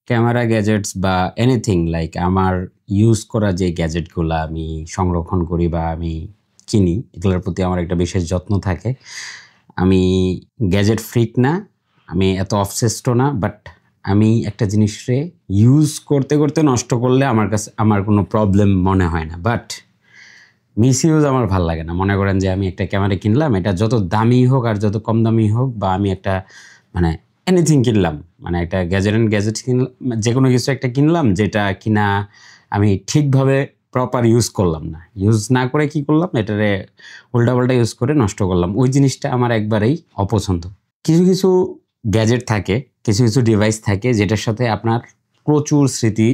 Camera gadgets বা anything like আমার use করা যে গ্যাজেটগুলো আমি সংরক্ষণ করি বা আমি কিনি, এগুলোর প্রতি আমার একটা বিশেষ যত্ন থাকে। আমি গ্যাজেট ফ্রিক না, আমি এত অবসেসড না, বাট আমি একটা জিনিসে ইউজ করতে করতে নষ্ট করলে আমার কাছে আমার কোনো প্রবলেম মনে হয় না, বাট মিস ইউজ আমার ভাল লাগে না। মনে করেন যে আমি একটা ক্যামেরা কিনলাম, এটা যত দামি হোক আর যত কম দামি হোক, বা আমি একটা মানে এনিথিং কিনলাম, মানে একটা গ্যাজেট কিনলাম, যে কোনো কিছু একটা কিনলাম, যেটা কিনা আমি ঠিকভাবে প্রপার ইউজ করলাম না, ইউজ না করে কি করলাম, এটারে উল্টাপাল্টা ইউজ করে নষ্ট করলাম, ওই জিনিসটা আমার একবারেই অপছন্দ। কিছু কিছু গ্যাজেট থাকে, কিছু কিছু ডিভাইস থাকে যেটার সাথে আপনার প্রচুর স্মৃতি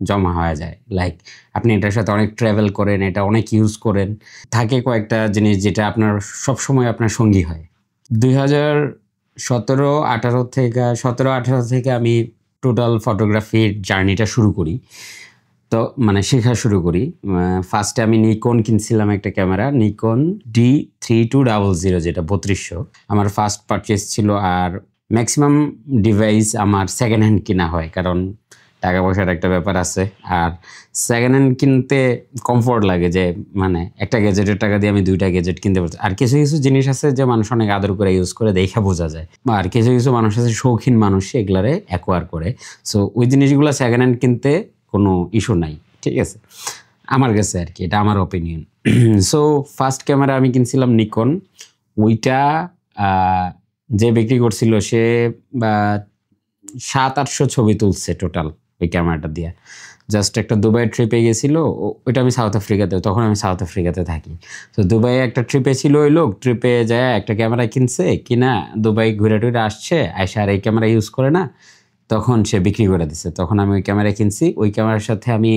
জমা হয়ে যায়। লাইক আপনি এটার সাথে অনেক ট্রাভেল করেন, এটা অনেক ইউজ করেন, থাকে কয়েকটা জিনিস যেটা আপনার সবসময় আপনার সঙ্গী হয়। 2017-18 থেকে আমি টোটাল ফটোগ্রাফির জার্নিটা শুরু করি। তো মানে শেখা শুরু করি। ফার্স্টে আমি নিকন কিনছিলাম একটা ক্যামেরা, নিকন D3200, যেটা 3200 আমার ফার্স্ট পারচেস ছিল। আর ম্যাক্সিমাম ডিভাইস আমার সেকেন্ড হ্যান্ড কিনা হয়, কারণ টাকা পয়সার একটা ব্যাপার আছে। আর সেকেন্ড হ্যান্ড কিনতে কমফোর্ট লাগে, যে মানে একটা গ্যাজেটের টাকা দিয়ে আমি দুইটা গ্যাজেট কিনতে পারছি। আর কিছু কিছু জিনিস আছে যে মানুষ অনেক আদর করে ইউজ করে, দেখা বোঝা যায়। আর কিছু কিছু মানুষ আছে শৌখিন মানুষ, এগুলারে অ্যাকোয়ার করে। সো ওই জিনিসগুলো সেকেন্ড হ্যান্ড কিনতে কোনো ইস্যু নাই, ঠিক আছে আমার কাছে আর কি, এটা আমার অপিনিয়ন। সো ফার্স্ট ক্যামেরা আমি কিনছিলাম নিকন। ওইটা যে বিক্রি করছিল সে 700-800 ছবি তুলছে টোটাল ওই ক্যামেরাটা দিয়ে। জাস্ট একটা দুবাই ট্রিপে গেছিলো, ওইটা আমি সাউথ আফ্রিকাতে, তখন আমি সাউথ আফ্রিকাতে থাকি। তো দুবাইয়ে একটা ট্রিপে ছিল, ওই লোক ট্রিপে যায় একটা ক্যামেরা কিনছে, কিনা দুবাই ঘুরে টুরে আসছে, আইসা আর এই ক্যামেরা ইউজ করে না, তখন সে বিক্রি করে দিছে। তখন আমি ওই ক্যামেরা কিনছি। ওই ক্যামেরার সাথে আমি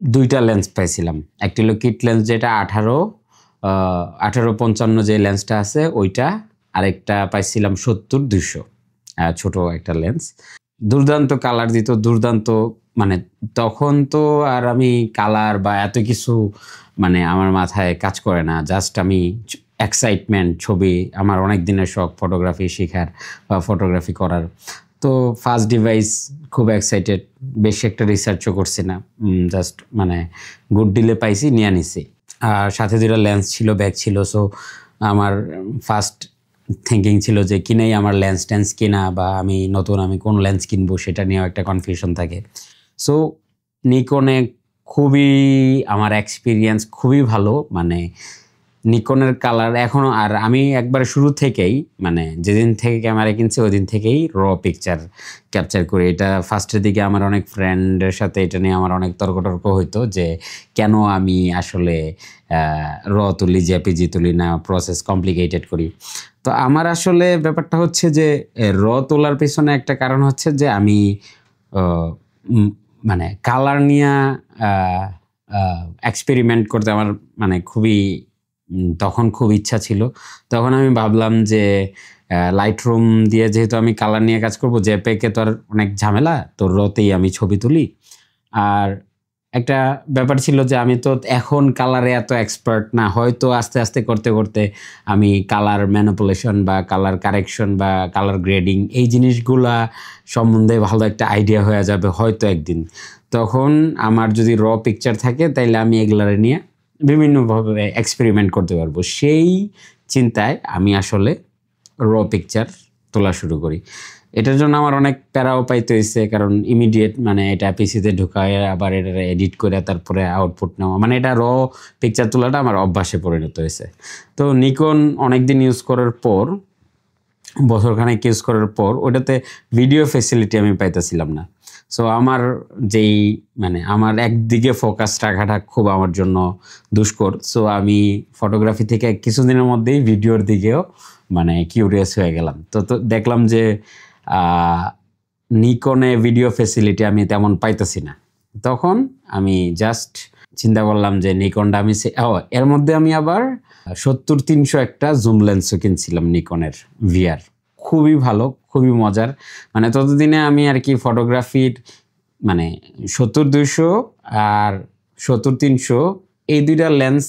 দুইটা লেন্স পাইছিলাম। একটা হলো কিট লেন্স, যেটা 18-55 যে লেন্সটা আছে ওইটা, আরেকটা পাইছিলাম 70-200, ছোট একটা লেন্স। দুর্দান্ত কালার দিত, দুর্দান্ত, মানে তখন তো আর আমি কালার বা এত কিছু মানে আমার মাথায় কাজ করে না, জাস্ট আমি এক্সাইটমেন্ট, ছবি, আমার অনেক দিনের শখ ফটোগ্রাফি শেখার বা ফটোগ্রাফি করার। তো ফার্স্ট ডিভাইস খুব এক্সাইটেড, বেশি একটা রিসার্চও করছি না, জাস্ট মানে গুড ডিলে পাইছি, নিয়ে নিছি। আর সাথে দুটো লেন্স ছিল, ব্যাগ ছিল। সো আমার ফার্স্ট থিঙ্কিং ছিল যে কিনেই আমার লেন্স কিনা, বা আমি কোন লেন্স কিনবো সেটা নিয়েও একটা কনফিউশন থাকে। সো নিকনে খুবই আমার এক্সপিরিয়েন্স খুবই ভালো, মানে নিকনের কালার এখনও। আর আমি একবার শুরু থেকেই, মানে যেদিন থেকে ক্যামেরা কিনছি ওই দিন থেকেই পিকচার ক্যাপচার করি। এটা ফার্স্টের দিকে আমার অনেক ফ্রেন্ডের সাথে এটা নিয়ে আমার অনেক তর্ক হইতো, যে কেন আমি আসলে তুলি, জেপিজি তুলি না, প্রসেস কমপ্লিকেটেড করি। তো আমার আসলে ব্যাপারটা হচ্ছে যে তোলার পেছনে একটা কারণ হচ্ছে যে আমি মানে কালার নিয়ে এক্সপেরিমেন্ট করতে আমার মানে তখন খুব ইচ্ছা ছিল। তখন আমি ভাবলাম যে লাইট রুম দিয়ে যেহেতু আমি কালার নিয়ে কাজ করবো, জেপেকে তো আর অনেক ঝামেলা, তো রতেই আমি ছবি তুলি। আর একটা ব্যাপার ছিল যে আমি তো এখন কালারে এত এক্সপার্ট না, হয়তো আস্তে আস্তে করতে করতে আমি কালার ম্যানিপুলেশন বা কালার কারেকশন বা কালার গ্রেডিং এই জিনিসগুলা সম্বন্ধে ভালো একটা আইডিয়া হয়ে যাবে হয়তো একদিন। তখন আমার যদি পিকচার থাকে তাইলে আমি এগুলার নিয়ে বিভিন্নভাবে এক্সপেরিমেন্ট করতে পারবো। সেই চিন্তায় আমি আসলে পিকচার তোলা শুরু করি। এটার জন্য আমার অনেক প্যারাও পাইতে হয়েছে, কারণ ইমিডিয়েট মানে এটা পিসিতে ঢুকায় আবার এটা এডিট করে তারপরে আউটপুট নেওয়া, মানে এটা পিকচার তোলাটা আমার অভ্যাসে পরিণত হয়েছে। তো নিকন অনেকদিন ইউজ করার পর, বছরখানেক ইউজ করার পর, ওটাতে ভিডিও ফেসিলিটি আমি পাইতেছিলাম না। সো আমার যেই মানে আমার একদিকে ফোকাস রাখাটা খুব আমার জন্য দুষ্কর। সো আমি ফটোগ্রাফি থেকে কিছুদিনের মধ্যেই ভিডিওর দিকেও মানে কিউরিয়াস হয়ে গেলাম। তো দেখলাম যে নিকনে ভিডিও ফেসিলিটি আমি তেমন পাইতেছি না। তখন আমি জাস্ট চিন্তা করলাম যে নিকনটা আমি এর মধ্যে আমি আবার 70-300 একটা জুম লেন্সও কিনছিলাম নিকনের ভিআর, খুবই ভালো, খুবই মজার। মানে ততদিনে আমি আর কি ফটোগ্রাফির মানে 70-200 আর 70-300 এই দুইটা লেন্স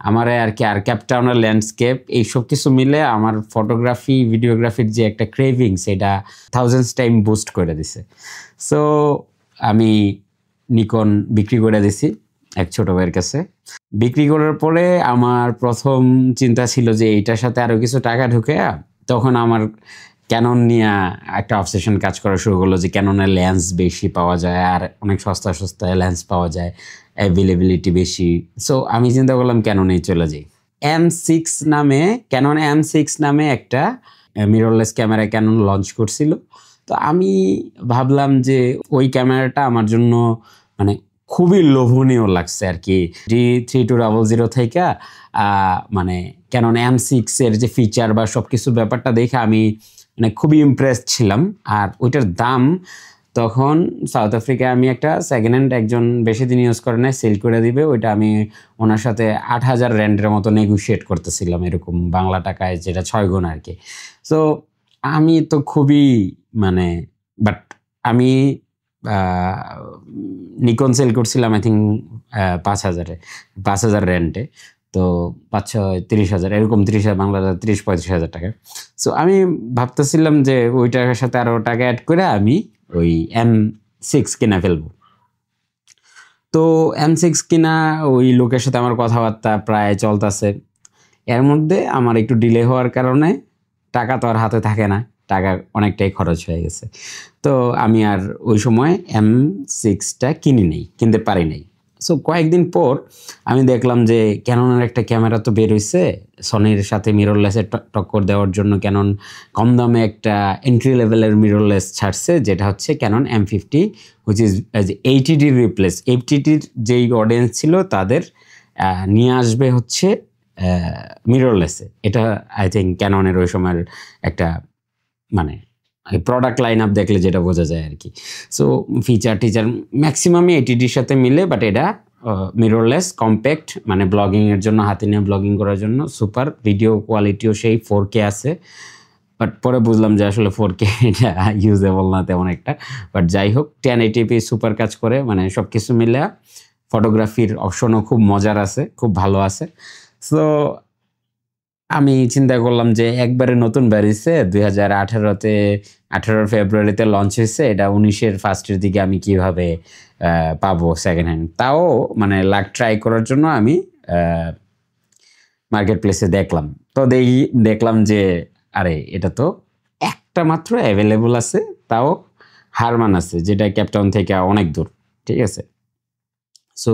আমার আর কি আর ক্যাপটাউনের ল্যান্ডস্কেপ এইসব কিছু মিলে আমার ফটোগ্রাফি ভিডিওগ্রাফির যে একটা ক্রেভিং সেটা থাউজেন্ডস টাইম বুস্ট করে দিছে। সো আমি নিকন বিক্রি করে দিছি এক ছোট ভাইয়ের কাছে। বিক্রি করার পরে আমার প্রথম চিন্তা ছিল যে এইটার সাথে আরও কিছু টাকা ঢুকে, তখন আমার ক্যানন নিয়ে একটা অবসেশন কাজ করা শুরু করলো যে ক্যাননের লেন্স বেশি পাওয়া যায় আর অনেক সস্তা সস্তা লেন্স পাওয়া যায়, অ্যাভেলেবিলিটি বেশি। সো আমি চিন্তা করলাম ক্যাননেই চলে যাই। M6 নামে ক্যানন M6 নামে একটা মিররলেস ক্যামেরা ক্যানন লঞ্চ করছিল। তো আমি ভাবলাম যে ওই ক্যামেরাটা আমার জন্য মানে খুবই লোভনীয় লাগছে আর কি। D3200 থেকে মানে ক্যানন M6 এর যে ফিচার বা সব কিছু ব্যাপারটা দেখে আমি মানে খুবই ইমপ্রেসড ছিলাম। আর ওইটার দাম তখন সাউথ আফ্রিকায় আমি একটা সেকেন্ড হ্যান্ড একজন বেশি দিন ইউজ করে নেয় সেল করে দিবে, ওইটা আমি ওনার সাথে 8,000 র্যান্ডের মতো নেগোশিয়েট করতেছিলাম, এরকম বাংলা টাকায় যেটা 6 গুণ আর কি। সো আমি তো খুবই মানে বাট আমি নিকন সেল করছিলাম আই থিঙ্ক 5,000 র্যান্ডে। তো 5-6-30,000 এরকম 30,000 বাংলা 30-35,000 টাকা। সো আমি ভাবতেছিলাম যে ওই টাকার সাথে আরও টাকা অ্যাড করে আমি ওই M6 কিনা ফেলবো। তো M6 কিনা ওই লোকের সাথে আমার কথাবার্তা প্রায় চলতেছে। এর মধ্যে আমার একটু ডিলে হওয়ার কারণে টাকা তো আর হাতে থাকে না, টাকা অনেকটাই খরচ হয়ে গেছে। তো আমি আর ওই সময় M6টা কিনতে পারি নাই। সো কয়েকদিন পর আমি দেখলাম যে ক্যাননের একটা ক্যামেরা তো বের হয়েছে সনির সাথে মিররলেসের টক্কর দেওয়ার জন্য। ক্যানন কম দামে একটা এন্ট্রি লেভেলের মিররলেস ছাড়ছে, যেটা হচ্ছে Canon M50, which is ATD replace. ATDর যেই অডিয়েন্স ছিল তাদের নিয়ে আসবে হচ্ছে মিররলেসে। এটা আই থিঙ্ক ক্যাননের ওই সময়ের একটা মানে প্রোডাক্ট লাইন আপ দেখলে যেটা বোঝা যায় আর কি। সো ফিচার ম্যাক্সিমামই ATDর সাথে মিলে, বাট এটা মিররলেস কম্প্যাক্ট, মানে ব্লগিংয়ের জন্য, হাতে নিয়ে ব্লগিং করার জন্য সুপার। ভিডিও কোয়ালিটিও সেই 4K আছে, বাট পরে বুঝলাম যে আসলে 4K এটা ইউজেবল না তেমন একটা। বাট যাই হোক 1080p সুপার কাজ করে, মানে সব কিছু মিলে ফটোগ্রাফির অপশনও খুব মজার আছে, খুব ভালো আছে। সো আমি চিন্তা করলাম যে একবারে নতুন বেরিয়েছে 2018-তে, 18 ফেব্রুয়ারিতে লঞ্চ হয়েছে, এটা 19-এর ফার্স্টের দিকে আমি কিভাবে পাবো সেকেন্ড হ্যান্ড, তাও মানে লাক ট্রাই করার জন্য আমি মার্কেট প্লেসে দেখলাম। তো দেখলাম যে আরে এটা তো একটা মাত্র অ্যাভেলেবল আছে, তাও হারমান আছে, যেটা ক্যাপটাউন থেকে অনেক দূর, ঠিক আছে। সো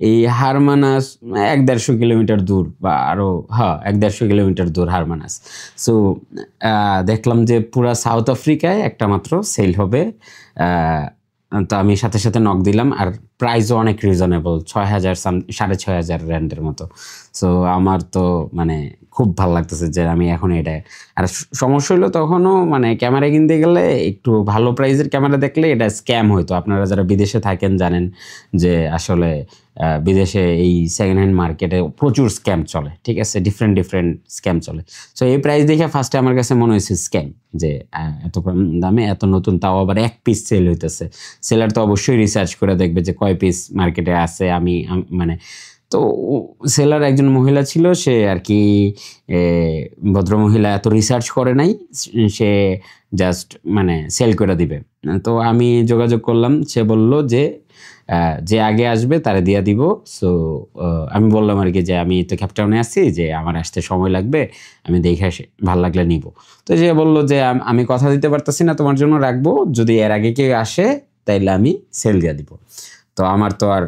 এই হারমানাস 1-150 কিলোমিটার দূর বা আরও 1-150 কিলোমিটার দূর হারমানাস। সো দেখলাম যে পুরা সাউথ আফ্রিকায় একটা মাত্র সেল হবে। তো আমি সাথে সাথে নক দিলাম, আর প্রাইসও অনেক রিজনেবল, 6,000 6,500 র্যান্ডের মতো। সো আমার তো মানে খুব ভালো লাগতেছে যে আমি এখন এটা। আর সমস্যা হলো তখনও মানে ক্যামেরা কিনতে গেলে একটু ভালো প্রাইসের ক্যামেরা দেখলে এটা স্ক্যাম হইতো। আপনারা যারা বিদেশে থাকেন জানেন যে আসলে বিদেশে এই সেকেন্ড হ্যান্ড মার্কেটে প্রচুর স্ক্যাম চলে, ঠিক আছে, ডিফারেন্ট স্ক্যাম চলে। সো এই প্রাইস দেখে ফার্স্টে আমার কাছে মনে হয়েছে স্ক্যাম, যে এত কম দামে এত নতুন, তাও আবার এক পিস সেল হইতেছে। সেলার তো অবশ্যই রিসার্চ করে দেখবে যে কয় পিস মার্কেটে আছে। আমি মানে তো সেলার একজন মহিলা ছিল, সে আর কি ভদ্রমহিলা এত রিসার্চ করে নাই, সে জাস্ট মানে সেল করে দিবে। তো আমি যোগাযোগ করলাম, সে বলল যে আগে আসবে তারে দিয়া দিব। সো আমি বললাম আর কি যে আমি তো ক্যাপটাউনে আছি, যে আমার আসতে সময় লাগবে, আমি দেখে ভালো লাগলে নিব। তো সে বললো যে আমি কথা দিতে পারতেছি না তোমার জন্য, রাখবো, যদি এর আগে কেউ আসে তাইলে আমি সেল দিয়ে দিব। তো আমার তো আর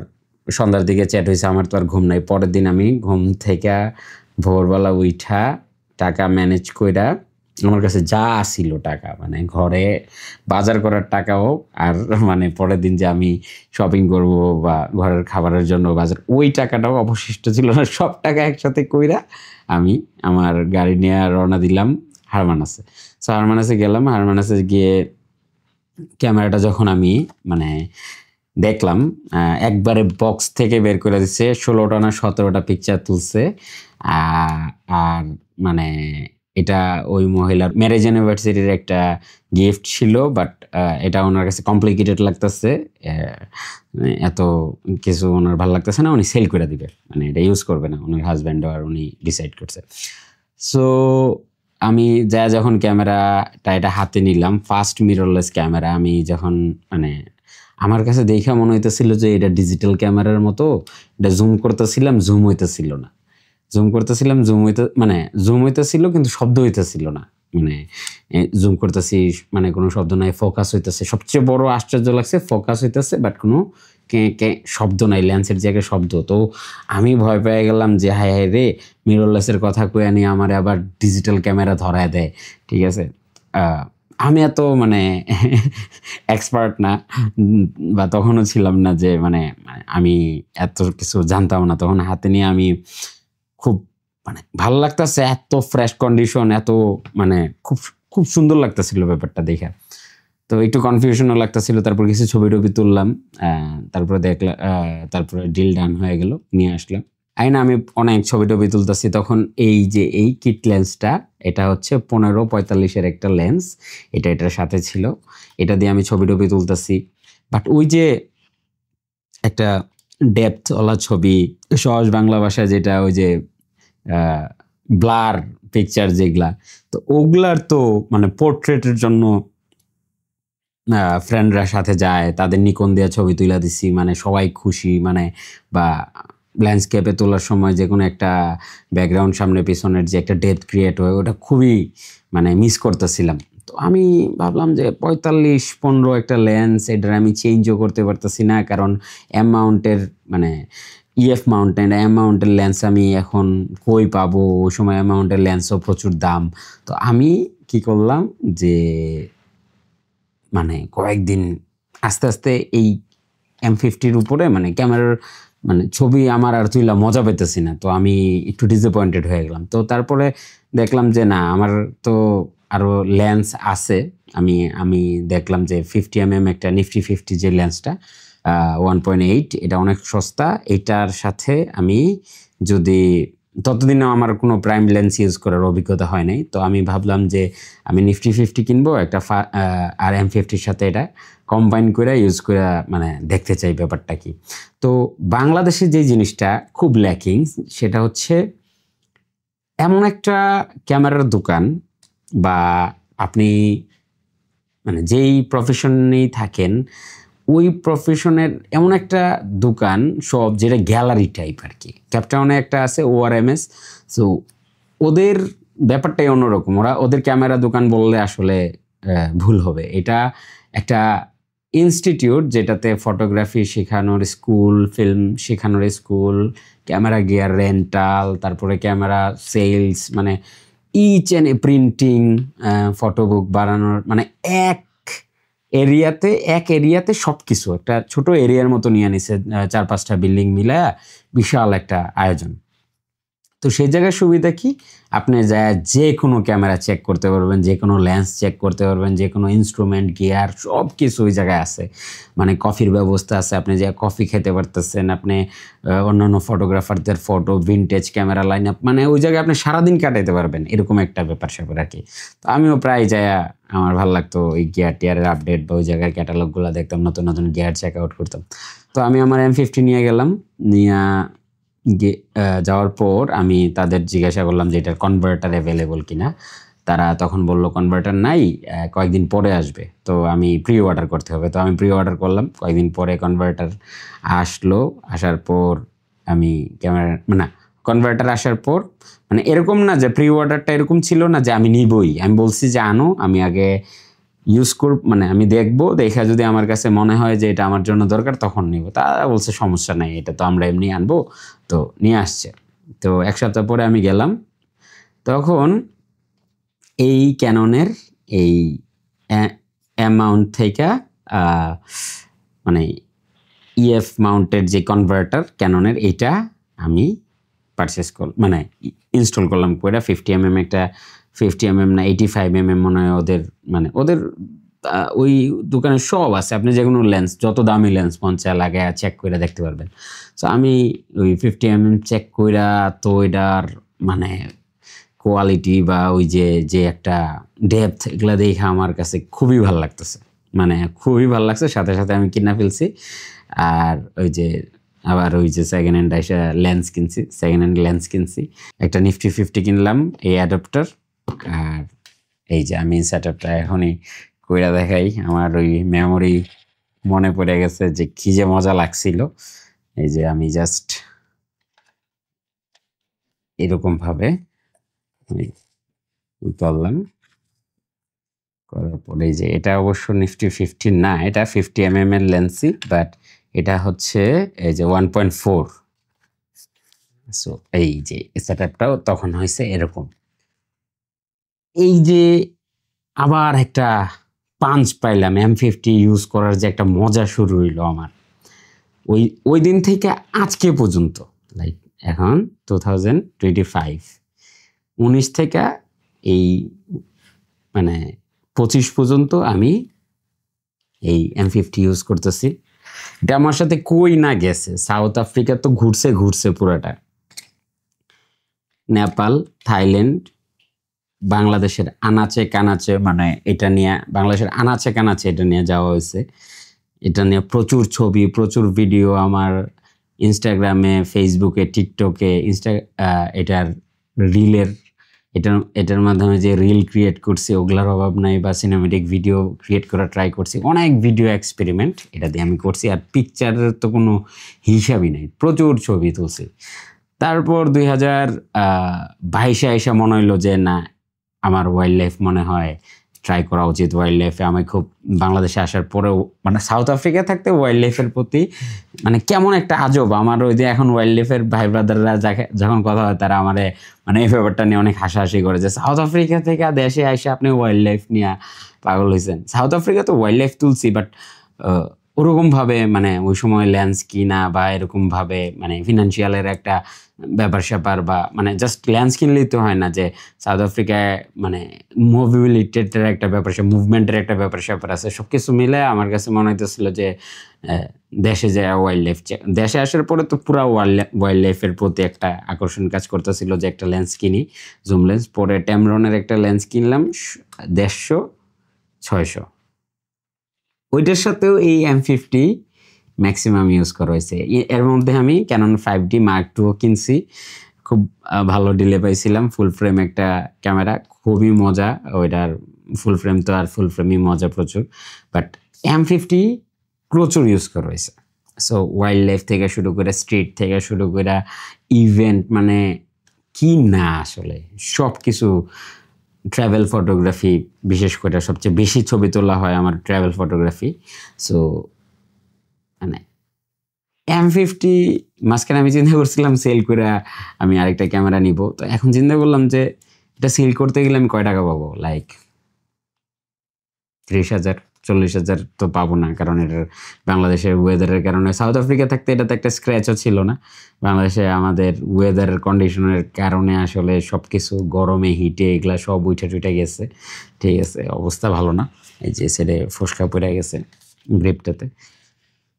সন্ধ্যার দিকে চ্যাট হয়েছে, আমার তো আর ঘুম নাই। পরের দিন আমি ঘুম থেকে ভোরবেলা উঠা টাকা ম্যানেজ কইরা, আমার কাছে যা আসিল টাকা, মানে ঘরে বাজার করার টাকাও, আর মানে পরের দিন যে আমি শপিং করব বা ঘরের খাবারের জন্য বাজার, ওই টাকাটাও অবশিষ্ট ছিল না। সব টাকা একসাথে কইরা আমি আমার গাড়ি নিয়ে রওনা দিলাম হারমানাসে। সো হারমানাসে গেলাম। হারমানাসে গিয়ে ক্যামেরাটা যখন আমি মানে দেখলাম, একবারে বক্স থেকে বের করে দিচ্ছে, 16টা না 17টা পিকচার তুলছে। আর মানে এটা ওই মহিলার ম্যারেজ অ্যানিভার্সারির একটা গিফট ছিল, বাট এটা ওনার কাছে কমপ্লিকেটেড লাগতেছে, এত কিছু ওনার ভালো লাগতেছে না, উনি সেল করে দিবে, মানে এটা ইউজ করবে না ওনার হাজব্যান্ড, আর উনি ডিসাইড করছে। সো আমি যখন ক্যামেরাটা এটা হাতে নিলাম, ফার্স্ট মিররলেস ক্যামেরা, আমি যখন মানে আমার কাছে দেখা মনে হইতেছিল যে এটা ডিজিটাল ক্যামেরার মতো, এটা জুম করতেছিলাম, জুম হইতেছিল না, জুম করতেছিলাম, জুম হইতেছিল কিন্তু শব্দ হইতেছিল না, মানে জুম করতেছি মানে কোনো শব্দ নাই, ফোকাস হইতেছে, সবচেয়ে বড় আশ্চর্য লাগছে ফোকাস হইতেছে বাট কোনো শব্দ নাই, লেন্সের জায়গায় শব্দ। তো আমি ভয় পেয়ে গেলাম যে হায় হায় রে, মিররলেসের কথা কয়ে নিয়ে আমার আবার ডিজিটাল ক্যামেরা ধরায় দেয়, ঠিক আছে। আমি এত মানে এক্সপার্ট না, বা তখনও ছিলাম না যে মানে আমি এত কিছু জানতাম না, তখন হাতে নিয়ে আমি খুব মানে ভালো লাগতেছে, এত ফ্রেশ কন্ডিশন, এত মানে খুব খুব সুন্দর লাগতেছিল ব্যাপারটা দেখে। তো একটু কনফিউশনও লাগতেছিল, তারপর কিছু ছবি টবি তুললাম, তারপরে দেখলাম, তারপরে ডিল ডান হয়ে গেল, নিয়ে আসলাম। আমি অনেক ছবি টবি তুলতেছি তখন। এই যে এই কিট লেন্সটা, এটা হচ্ছে 15-45-এর একটা লেন্স, এটার সাথে ছিল, এটা দিয়ে আমি ছবি টবি তুলতেছি। বাট ওই যে একটা ডেপথ ওলা ছবি, সহজ বাংলা ভাষায় যেটা ওই যে ব্লার পিকচার যেগুলা, তো ওগুলার তো মানে পোর্ট্রেটের জন্য ফ্রেন্ডরা সাথে যায়, তাদের নিকন দিয়ে ছবি তুলে দিছি, মানে সবাই খুশি, মানে বা ল্যান্ডস্কেপে তোলার সময় যে কোনো একটা ব্যাকগ্রাউন্ড সামনে পিছনের যে একটা ডেপথ ক্রিয়েট হয়, ওটা খুবই মানে মিস করতেছিলাম। তো আমি ভাবলাম যে 45-15 একটা লেন্স, এটার আমি চেঞ্জও করতে পারতেছি না, কারণ মাউন্টের মানে ইএফ মাউন্টেন মাউন্টের লেন্স আমি এখন কই পাবো, ওই সময় মাউন্টের লেন্সও প্রচুর দাম। তো আমি কি করলাম যে মানে কয়েকদিন আস্তে আস্তে এই M50-র উপরে মানে ক্যামেরার মানে ছবি আমার আর তুইলা মজা পেতেছি না, তো আমি একটু ডিসঅ্যাপয়েন্টেড হয়ে গেলাম। তো তারপরে দেখলাম যে না, আমার তো আরও লেন্স আছে। আমি দেখলাম যে 50mm একটা নিফটি 50 যে লেন্সটা 1.8, এটা অনেক সস্তা, এটার সাথে আমি যদি ততদিনও আমার কোনো প্রাইম লেন্স ইউজ করার অভিজ্ঞতা হয় নাই, তো আমি ভাবলাম যে আমি নিফটি 50 কিনবো একটা, আর M50-র সাথে এটা কম্বাইন করে ইউজ করে মানে দেখতে চাই ব্যাপারটা কি। তো বাংলাদেশে যে জিনিসটা খুব ল্যাকিং, সেটা হচ্ছে এমন একটা ক্যামেরার দোকান, বা আপনি মানে যেই প্রফেশনেই থাকেন ওই প্রফেশনের এমন একটা দোকান সব, যেটা গ্যালারি টাইপ আর কি। ক্যাপটাউনে একটা আছে ORMS, সো ওদের ব্যাপারটাই অন্যরকম, ওদের ক্যামেরা দোকান বললে আসলে ভুল হবে। এটা একটা ইনস্টিটিউট যেটাতে ফটোগ্রাফি শেখানোর স্কুল, ফিল্ম শেখানোর স্কুল, ক্যামেরা গিয়ার রেন্টাল, তারপরে ক্যামেরা সেলস, মানে ইচ অ্যান্ড প্রিন্টিং, ফটোবুক বানানোর, মানে এক এরিয়াতে সব কিছু একটা ছোট এরিয়ার মতো নিয়ে নিছে, 4-5টা বিল্ডিং মিলায়া বিশাল একটা আয়োজন। তো সেই জায়গায় সুবিধা কি, আপনি যে কোনো ক্যামেরা চেক করতে পারবেন, যে কোনো লেন্স চেক করতে পারবেন, যে কোনো ইনস্ট্রুমেন্ট গিয়ার সব কিছু ওই জায়গায় আছে। মানে কফির ব্যবস্থা আছে, আপনি যে কফি খেতে পারতেছেন, আপনি অন্যান্য ফটোগ্রাফারদের photo, vintage camera line up, মানে ওই জায়গায় আপনি সারাদিন কাটাইতে পারবেন, এরকম একটা ব্যাপার স্যাপার আর কি। তো আমিও প্রায় আমার ভালো লাগতো ওই গিয়ার টিয়ারের আপডেট বা ওই জায়গার ক্যাটালগুলো দেখতাম, নতুন নতুন গিয়ার চেক আউট করতাম। তো আমি আমার M50 নিয়ে গেলাম, যাওয়ার পর আমি তাদের জিজ্ঞাসা করলাম যে এটার কনভার্টার অ্যাভেলেবল কিনা। তারা তখন বলল কনভার্টার নাই, কয়েকদিন পরে আসবে, তো আমি প্রি অর্ডার করতে হবে। তো আমি প্রি অর্ডার করলাম, কয়েকদিন পরে কনভার্টার আসলো। আসার পর আমি ক্যামেরা মানে কনভার্টার আসার পর মানে এরকম না যে প্রি অর্ডারটা এরকম ছিল না যে আমি নিবই, আমি বলছি যে আনো, আমি আগে ইউজ করব, মানে আমি দেখবো, দেখা যদি আমার কাছে মনে হয় যে এটা আমার জন্য দরকার তখন নিব। তারা বলছে সমস্যা নাই, এটা তো আমরা এমনি আনবো, তো নিয়ে আসছে। তো 1 সপ্তাহ পরে আমি গেলাম, তখন এই ক্যাননের এই মাউন্ট থেকে মানে ইএফ মাউন্টের যে কনভার্টার ক্যাননের, এইটা আমি পারচেস মানে ইনস্টল করলাম করে। 50mm একটা 50mm না 85mm মনে হয় ওদের, মানে ওদের ওই দোকানে সব আছে, আপনি যে কোনো লেন্স, যত দামি লেন্স পঞ্চা লাগে চেক করে দেখতে পারবেন। তো আমি ওই 50mm চেক কইরা, তো এটার মানে কোয়ালিটি বা ওই যে যে একটা ডেপথ, এগুলা দেখে আমার কাছে খুবই ভালো লাগতেছে, মানে খুবই ভালো লাগছে। সাথে সাথে আমি কিনা ফেলছি। আর ওই যে আবার ওই যে সেকেন্ড হ্যান্ড লেন্স কিনছি, সেকেন্ড হ্যান্ড লেন্স কিনছি, একটা নিফটি 50 কিনলাম এই অ্যাডাপ্টার। আর এই যে আমি সেটআপটা এখনই কইরা দেখাই, আমার ওই মেমোরি মনে পড়ে গেছে যে কি যে মজা লাগছিল। এই যে আমি জাস্ট এরকম ভাবে করলাম, করার পরে যে এটা অবশ্য নিফটি 50 না, এটা 50 এর লেন্সই, বাট এটা হচ্ছে এই যে 1.4। সো এই যে সেটআপটাও তখন হয়েছে এরকম। এই যে আবার একটা পাঞ্চ পাইলাম, M50 ইউজ করার যে একটা মজা শুরু হইলো আমার ওই ওই দিন থেকে আজকে পর্যন্ত, লাইক এখন 2025, 19 থেকে এই মানে 25 পর্যন্ত আমি এই M50 ইউজ করতেছি। এটা আমার সাথে কই না গেছে, সাউথ আফ্রিকা তো ঘুরছে পুরাটা, নেপাল, থাইল্যান্ড, বাংলাদেশের আনাচে কানাচে, মানে এটা নিয়ে বাংলাদেশের আনাচে কানাচে এটা নিয়ে যাওয়া হয়েছে। এটা নিয়ে প্রচুর ছবি, প্রচুর ভিডিও আমার ইনস্টাগ্রামে, ফেসবুকে, টিকটকে, এটার রিলের এটার মাধ্যমে যে রিল ক্রিয়েট করছি ওগুলার অভাব নাই, বা সিনেমেটিক ভিডিও ক্রিয়েট করা ট্রাই করছি, অনেক ভিডিও এক্সপেরিমেন্ট এটা দিয়ে আমি করছি। আর পিকচারের তো কোনো হিসাবই নেই, প্রচুর ছবি তুলছি। তারপর 2022 এসে মনে হইলো যে না, আমার ওয়াইল্ড লাইফ মনে হয় ট্রাই করা উচিত। ওয়াইল্ড লাইফে আমি খুব বাংলাদেশে আসার পরেও, মানে সাউথ আফ্রিকা থাকতে ওয়াইল্ড লাইফের প্রতি মানে কেমন একটা আজব আমার। ওই যে এখন ওয়াইল্ড লাইফের ভাই ব্রাদাররা যখন কথা হয় তারা আমারে মানে এই ব্যাপারটা নিয়ে অনেক হাসাহাসি করে যে সাউথ আফ্রিকা থেকে দেশে এসে আপনি ওয়াইল্ড লাইফ নিয়ে পাগল হয়েছেন। সাউথ আফ্রিকা তো ওয়াইল্ড লাইফ তুলছি, বাট ওরকমভাবে মানে ওই সময় লেন্স কিনা বা এরকমভাবে মানে ফিনান্সিয়ালের একটা ব্যাপার স্যাপার, বা মানে জাস্ট লেন্স কিনলেই তো হয় না, যে সাউথ আফ্রিকায় মানে মোবিলিটির একটা ব্যাপার, মুভমেন্টের একটা ব্যাপার স্যাপার আছে। সব কিছু মিলে আমার কাছে মনে হইতেছিল যে দেশে যায় ওয়াইল্ড লাইফ, দেশে আসার পরে তো পুরো ওয়াইল্ড লাইফের প্রতি একটা আকর্ষণ কাজ করতেছিল যে একটা লেন্স কিনি, জুম লেন্স। পরে ট্যামরনের একটা লেন্স কিনলাম 150-600, ওইটার সাথেও এই M50 ম্যাক্সিমাম ইউজ করা হয়েছে। এর মধ্যে আমি ক্যানন 5D Mark II কিনছি, খুব ভালো ডিলে পাইছিলাম। ফুল ফ্রেম একটা ক্যামেরা, খুবই মজা ওইটার। ফুল ফ্রেম তো আর ফুল ফ্রেমই মজা প্রচুর, বাট M50 প্রচুর ইউজ করা হয়েছে। সো ওয়াইল্ড লাইফ থেকে শুরু করে, স্ট্রিট থেকে শুরু করে, ইভেন্ট, মানে কি না আসলে সব কিছু। ট্রাভেল ফটোগ্রাফি বিশেষ করে সবচেয়ে বেশি ছবি তোলা হয় আমার ট্রাভেল ফটোগ্রাফি। সো মানে M50 মাঝখানে আমি চিন্তা করছিলাম সেল করে আমি আরেকটা ক্যামেরা নিব। তো এখন চিন্তা করলাম যে এটা সেল করতে গেলে আমি কয় টাকা পাবো, লাইক 30,000-40,000 তো পাবো না, কারণ এটার বাংলাদেশের ওয়েদারের কারণে। সাউথ আফ্রিকা থাকতে এটাতে একটা স্ক্র্যাচও ছিল না। বাংলাদেশে আমাদের ওয়েদারের কন্ডিশনের কারণে আসলে সব কিছু গরমে, হিটে এগুলা সব উঠে গেছে। ঠিক আছে, অবস্থা ভালো না। এই যে সেটা ফসকা পড়ে গেছে গ্রিপটাতে।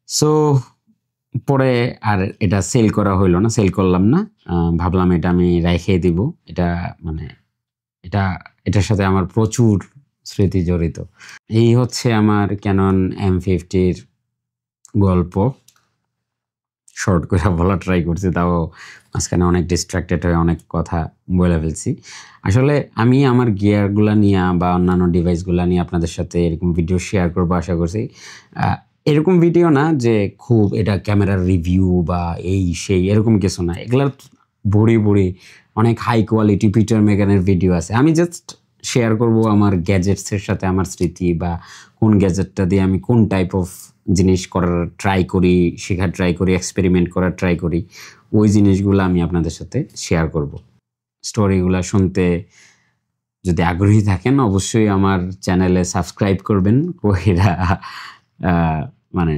সো পরে আর এটা সেল করা হইলো না, সেল করলাম না। ভাবলাম এটা আমি রেখে দিব। এটা মানে এটার সাথে আমার প্রচুর স্মৃতি জড়িত। এই হচ্ছে আমার ক্যানন M50-র গল্প। শর্ট করে বলা ট্রাই করছি, তাও মাঝখানে অনেক ডিস্ট্রাক্টেড হয়ে অনেক কথা বলে ফেলছি। আসলে আমি আমার গিয়ারগুলা নিয়ে বা অন্যান্য ডিভাইসগুলা নিয়ে আপনাদের সাথে এরকম ভিডিও শেয়ার করবো আশা করছি। এরকম ভিডিও না যে খুব এটা ক্যামেরার রিভিউ বা এই সেই এরকম কিছু না, এগুলার বড়ি অনেক হাই কোয়ালিটি পিটার মেগানের ভিডিও আছে। আমি জাস্ট শেয়ার করব আমার গ্যাজেটসের সাথে আমার স্মৃতি, বা কোন গ্যাজেটটা দিয়ে আমি কোন টাইপ অফ জিনিস করার ট্রাই করি, শেখার ট্রাই করি, এক্সপেরিমেন্ট করার ট্রাই করি, ওই জিনিসগুলো আমি আপনাদের সাথে শেয়ার করব। স্টোরিগুলো শুনতে যদি আগ্রহী থাকেন অবশ্যই আমার চ্যানেলে সাবস্ক্রাইব করবেন, কইরা মানে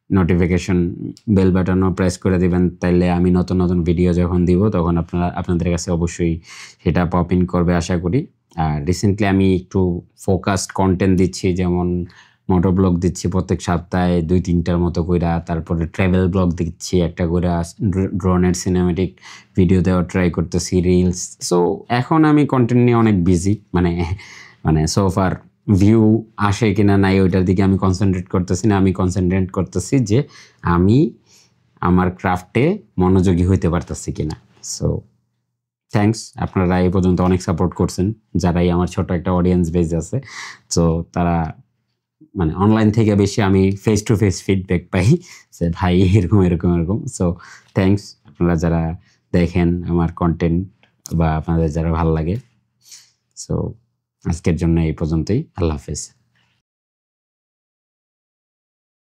নোটিফিকেশন বেল বাটনও প্রেস করে দিবেন, তাইলে আমি নতুন নতুন ভিডিও যখন দিব তখন আপনাদের কাছে অবশ্যই সেটা পপ ইন করবে আশা করি। আর রিসেন্টলি আমি একটু ফোকাসড কন্টেন্ট দিচ্ছি, যেমন মোটর ব্লগ দিচ্ছি প্রত্যেক সপ্তাহে 2-3টার মতো কইরা, তারপরে ট্রাভেল ব্লগ দিচ্ছি একটা কইরা, ড্রোনের সিনেমেটিক ভিডিও দেওয়া ট্রাই করতেছি, রিলস। সো এখন আমি কন্টেন্ট নিয়ে অনেক বিজি, মানে মানে সোফার ভিউ আসে কিনা নাই ওইটার দিকে আমি কনসেন্ট্রেট করতেছি না, আমি কনসেন্ট্রেট করতেছি যে আমি আমার ক্রাফটে মনোযোগী হইতে পারতেছি কিনা। সো থ্যাঙ্কস, আপনারা এই পর্যন্ত অনেক সাপোর্ট করছেন, যারাই আমার ছোট একটা অডিয়েন্স বেজ আছে। সো তারা মানে অনলাইন থেকে বেশি আমি ফেস টু ফেস ফিডব্যাক পাই যে ভাই এরকম এরকম এরকম। সো থ্যাঙ্কস আপনারা যারা দেখেন আমার কন্টেন্ট বা আপনাদের যারা ভালো লাগে। সো আজকের জন্য এই পর্যন্তই, আল্লাহ হাফেজ।